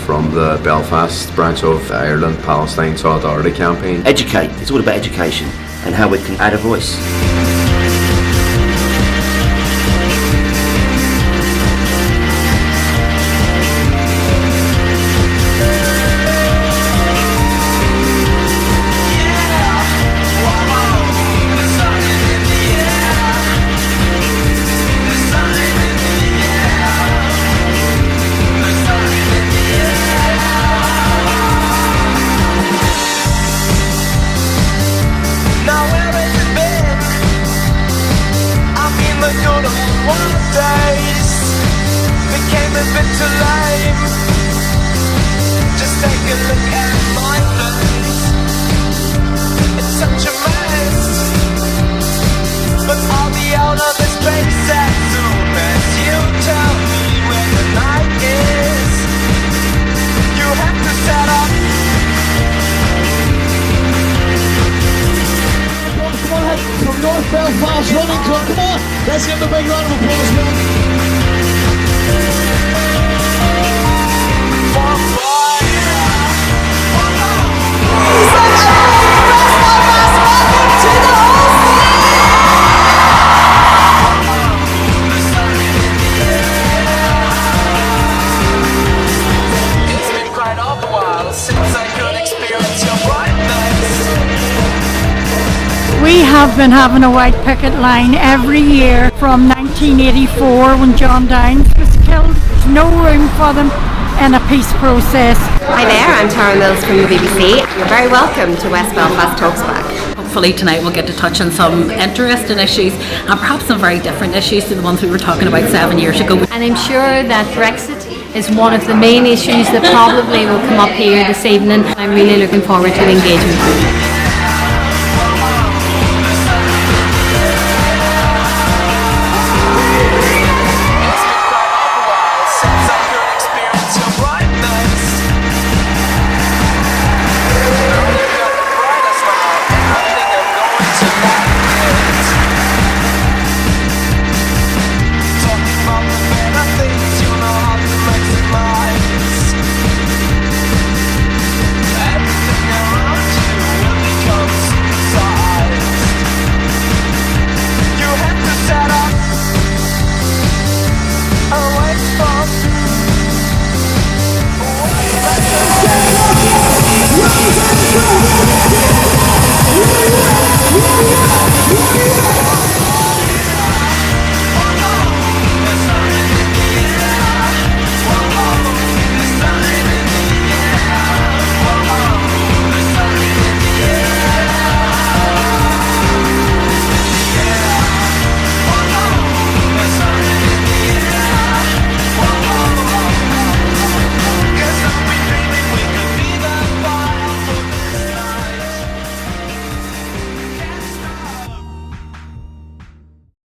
from the Belfast branch of Ireland Palestine Solidarity Campaign. Educate. It's all about education and how we can add a voice. Belfast Running Club, come on, let's give them a big round of applause, man. It's been quite a while since I could experience your brightness. We have been having a white picket line every year from 1984 when John Downes was killed. There's no room for them in a peace process. Hi there, I'm Tara Mills from the BBC. You're very welcome to West Belfast Talks Back. Hopefully tonight we'll get to touch on some interesting issues and perhaps some very different issues to the ones we were talking about 7 years ago. And I'm sure that Brexit is one of the main issues that probably will come up here this evening. I'm really looking forward to engaging with you.